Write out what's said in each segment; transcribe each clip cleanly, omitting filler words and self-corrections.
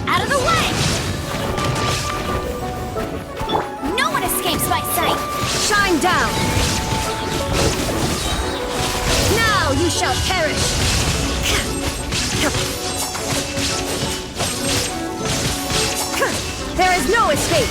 Out of the way! No one escapes my sight! Shine down! Now you shall perish! There is no escape!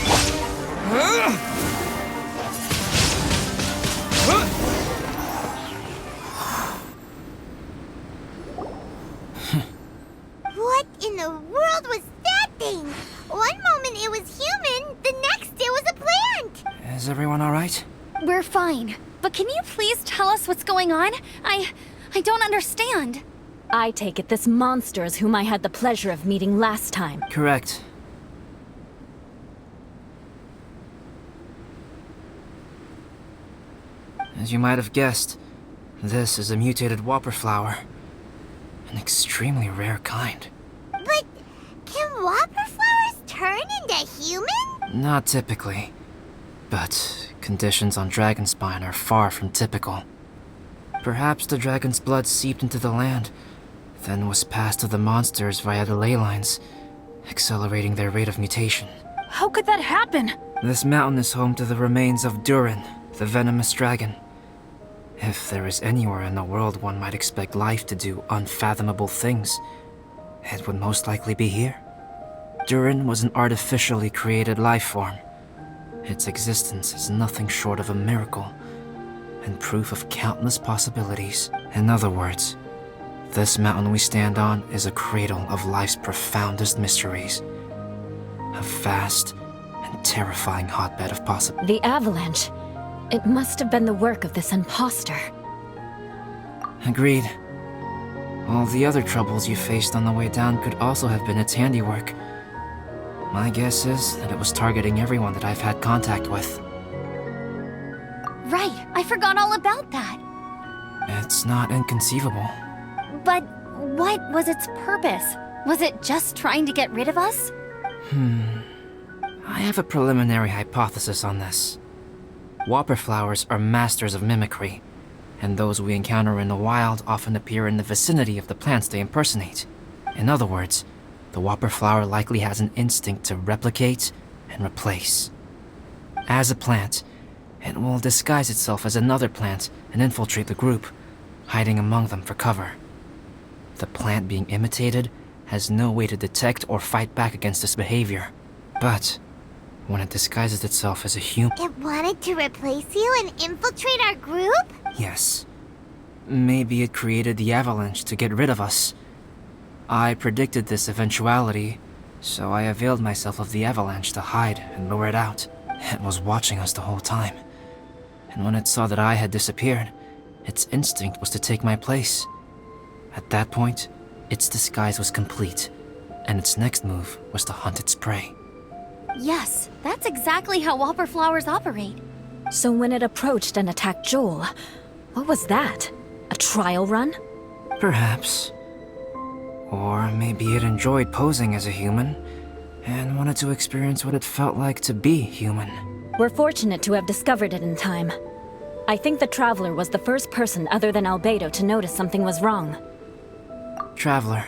What in the world was that thing? One moment it was human, the next it was a plant! Is everyone alright? We're fine. But can you please tell us what's going on? I don't understand. I take it this monster is whom I had the pleasure of meeting last time. Correct. As you might have guessed, this is a mutated whopper flower. An extremely rare kind. But can whopper flowers turn into human? Not typically. But conditions on Dragonspine are far from typical. Perhaps the dragon's blood seeped into the land, then was passed to the monsters via the ley lines, accelerating their rate of mutation. How could that happen? This mountain is home to the remains of Durin, the venomous dragon. If there is anywhere in the world one might expect life to do unfathomable things, it would most likely be here. Durin was an artificially created life form. Its existence is nothing short of a miracle, and proof of countless possibilities. In other words, this mountain we stand on is a cradle of life's profoundest mysteries. A vast and terrifying hotbed of possibilities. The avalanche. It must have been the work of this imposter. Agreed. All the other troubles you faced on the way down could also have been its handiwork. My guess is that it was targeting everyone that I've had contact with. Right, I forgot all about that. It's not inconceivable. But what was its purpose? Was it just trying to get rid of us? I have a preliminary hypothesis on this. Whopper flowers are masters of mimicry, and those we encounter in the wild often appear in the vicinity of the plants they impersonate. In other words, the whopper flower likely has an instinct to replicate and replace. As a plant, it will disguise itself as another plant and infiltrate the group, hiding among them for cover. The plant being imitated has no way to detect or fight back against this behavior. But when it disguises itself as a human... It wanted to replace you and infiltrate our group? Yes. Maybe it created the avalanche to get rid of us. I predicted this eventuality, so I availed myself of the avalanche to hide and lure it out. It was watching us the whole time. And when it saw that I had disappeared, its instinct was to take my place. At that point, its disguise was complete, and its next move was to hunt its prey. Yes, that's exactly how whopper flowers operate. So when it approached and attacked Joel, what was that? A trial run? Perhaps. Or maybe it enjoyed posing as a human, and wanted to experience what it felt like to be human. We're fortunate to have discovered it in time. I think the Traveler was the first person other than Albedo to notice something was wrong. Traveler,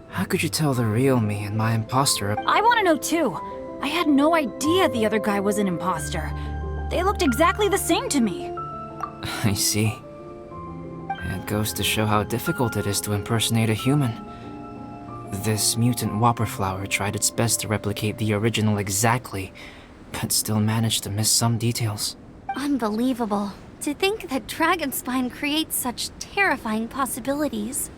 how could you tell the real me and my imposter I want to know too. I had no idea the other guy was an imposter. They looked exactly the same to me. I see. It goes to show how difficult it is to impersonate a human. This mutant whopper flower tried its best to replicate the original exactly, but still managed to miss some details. Unbelievable. To think that Dragonspine creates such terrifying possibilities.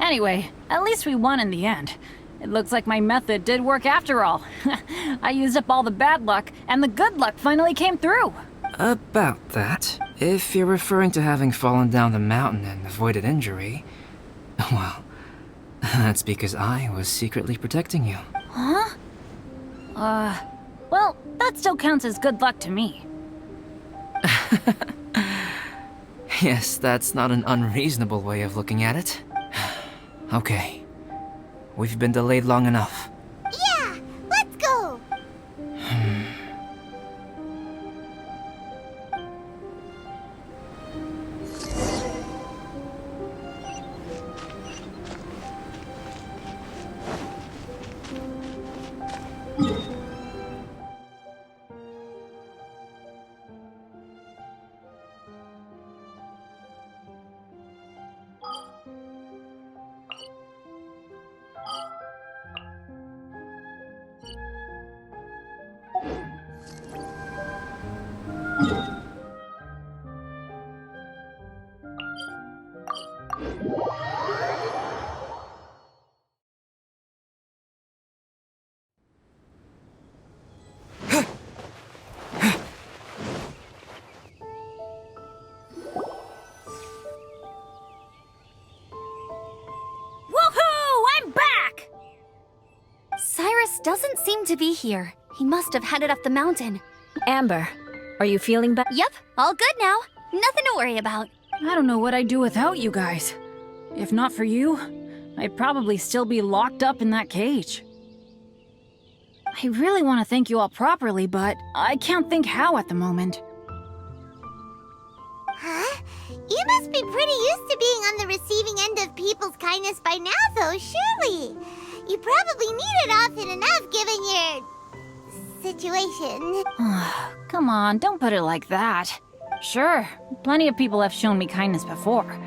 Anyway, at least we won in the end. It looks like my method did work after all. I used up all the bad luck, and the good luck finally came through. About that, if you're referring to having fallen down the mountain and avoided injury, well, that's because I was secretly protecting you. Huh? Well, that still counts as good luck to me. Yes, that's not an unreasonable way of looking at it. Okay. We've been delayed long enough. Yeah, let's go! Woohoo! I'm back! Cyrus doesn't seem to be here. He must have headed up the mountain. Amber, are you feeling better? Yep, all good now. Nothing to worry about. I don't know what I'd do without you guys. If not for you, I'd probably still be locked up in that cage. I really want to thank you all properly, but I can't think how at the moment. Huh? You must be pretty used to being on the receiving end of people's kindness by now, though, surely. You probably need it often enough given your situation. Come on, don't put it like that. Sure, plenty of people have shown me kindness before,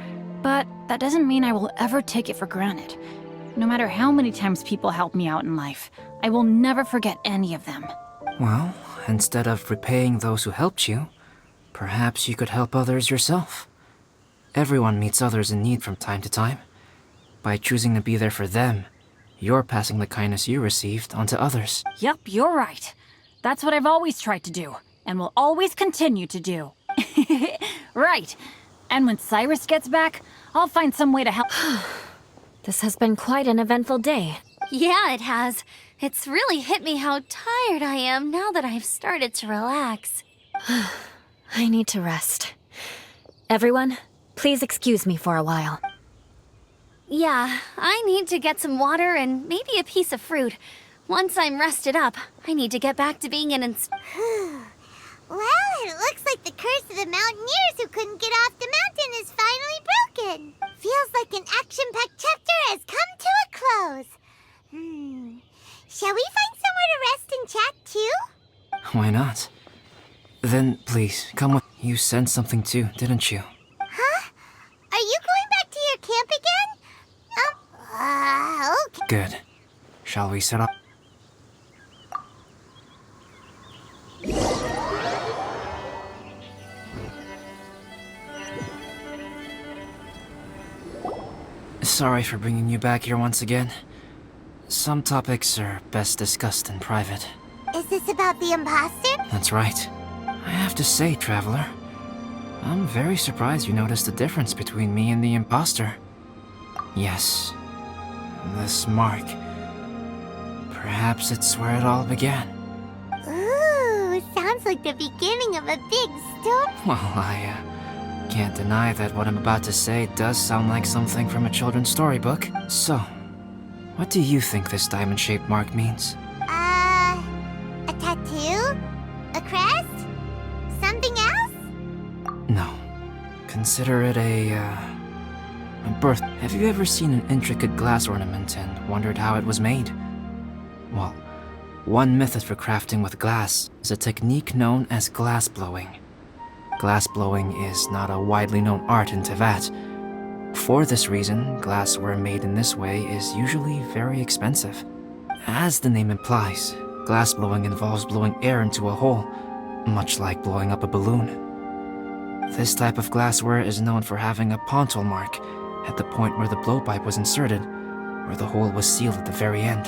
but that doesn't mean I will ever take it for granted. No matter how many times people help me out in life, I will never forget any of them. Well, instead of repaying those who helped you, perhaps you could help others yourself. Everyone meets others in need from time to time. By choosing to be there for them, you're passing the kindness you received onto others. Yep, you're right. That's what I've always tried to do, and will always continue to do. Right. And when Cyrus gets back, I'll find some way to help. This has been quite an eventful day. Yeah, it has. It's really hit me how tired I am now that I've started to relax. I need to rest. Everyone, please excuse me for a while. Yeah, I need to get some water and maybe a piece of fruit. Once I'm rested up, I need to get back to being an Well, it looks like the curse of the mountaineers who couldn't get off the mountain is finally broken. Feels like an action-packed chapter has come to a close. Shall we find somewhere to rest and chat too? Why not? Then, please, come with... You sensed something too, didn't you? Huh? Are you going back to your camp again? Okay. Good. Shall we set up? Sorry for bringing you back here once again. Some topics are best discussed in private. Is this about the imposter? That's right. I have to say, Traveler, I'm very surprised you noticed the difference between me and the imposter. Yes, this mark. Perhaps it's where it all began. Ooh, sounds like the beginning of a big story. Well, I can't deny that what I'm about to say does sound like something from a children's storybook. So, what do you think this diamond-shaped mark means? A tattoo? A crest? Something else? No. Consider it a birth. Have you ever seen an intricate glass ornament and wondered how it was made? Well, one method for crafting with glass is a technique known as glass blowing. Glass blowing is not a widely known art in Teyvat. For this reason, glassware made in this way is usually very expensive. As the name implies, glass blowing involves blowing air into a hole, much like blowing up a balloon. This type of glassware is known for having a pontil mark at the point where the blowpipe was inserted, where the hole was sealed at the very end.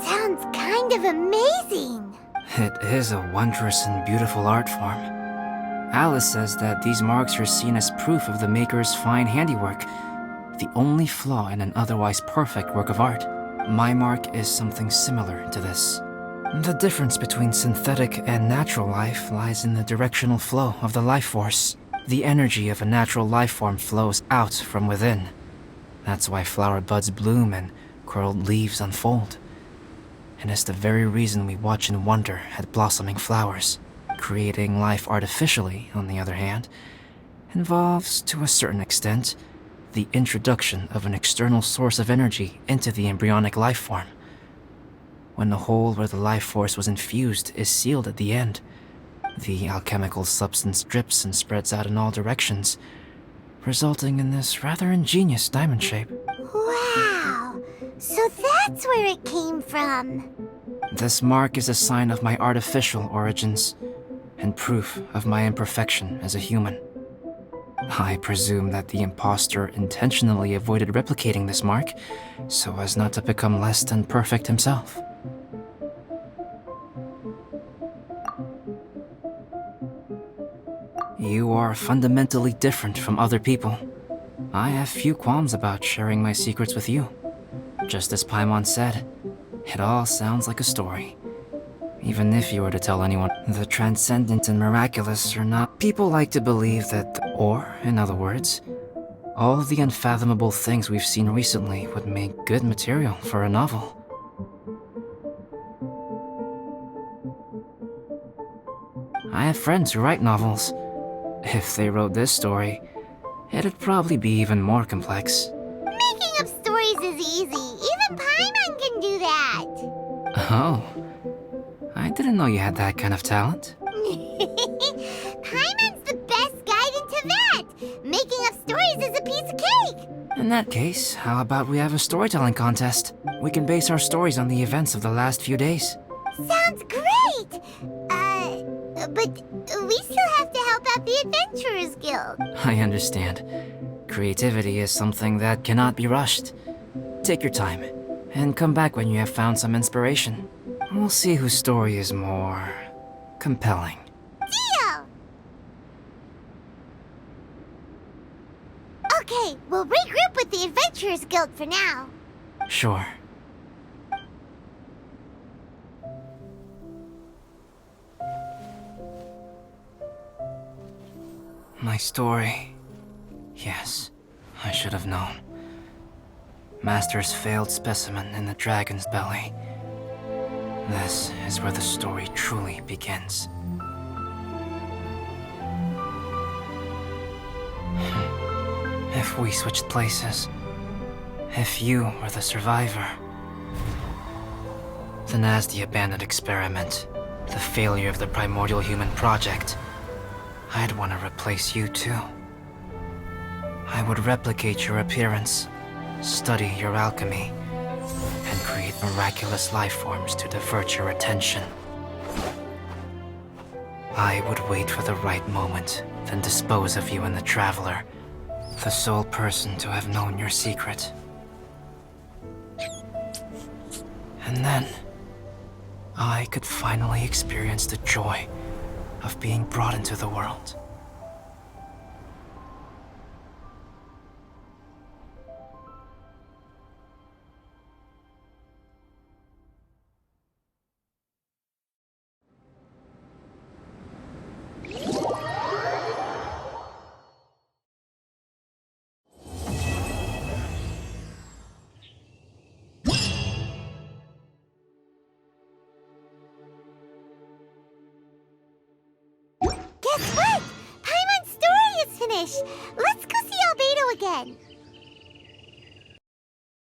Sounds kind of amazing. It is a wondrous and beautiful art form. Alice says that these marks are seen as proof of the maker's fine handiwork, the only flaw in an otherwise perfect work of art. My mark is something similar to this. The difference between synthetic and natural life lies in the directional flow of the life force. The energy of a natural life form flows out from within. That's why flower buds bloom and curled leaves unfold. And it's the very reason we watch and wonder at blossoming flowers. Creating life artificially, on the other hand, involves, to a certain extent, the introduction of an external source of energy into the embryonic life form. when the hole where the life force was infused is sealed at the end, the alchemical substance drips and spreads out in all directions, resulting in this rather ingenious diamond shape. Wow! So that's where it came from. This mark is a sign of my artificial origins, and proof of my imperfection as a human. I presume that the impostor intentionally avoided replicating this mark, so as not to become less than perfect himself. You are fundamentally different from other people. I have few qualms about sharing my secrets with you. Just as Paimon said, it all sounds like a story. Even if you were to tell anyone, the transcendent and miraculous are not. People like to believe that, or, in other words, all the unfathomable things we've seen recently would make good material for a novel. I have friends who write novels. If they wrote this story, it'd probably be even more complex. Making up stories is easy. Even Paimon can do that. Oh, I didn't know you had that kind of talent. Paimon's the best guide into that. Making up stories is a piece of cake. In that case, how about we have a storytelling contest? We can base our stories on the events of the last few days. Sounds great. But we still have to help out the Adventurers Guild. I understand. Creativity is something that cannot be rushed. Take your time, and come back when you have found some inspiration. We'll see whose story is more compelling. Deal! Okay, we'll regroup with the Adventurers Guild for now. Sure. My story. Yes, I should have known. Master's failed specimen in the dragon's belly. This is where the story truly begins. If we switched places, if you were the survivor, then as the abandoned experiment, the failure of the primordial human project, I'd want to replace you too. I would replicate your appearance, study your alchemy, and create miraculous life forms to divert your attention. I would wait for the right moment, then dispose of you and the Traveler, the sole person to have known your secret. And then, I could finally experience the joy of being brought into the world. Guess what? Paimon's story is finished. Let's go see Albedo again.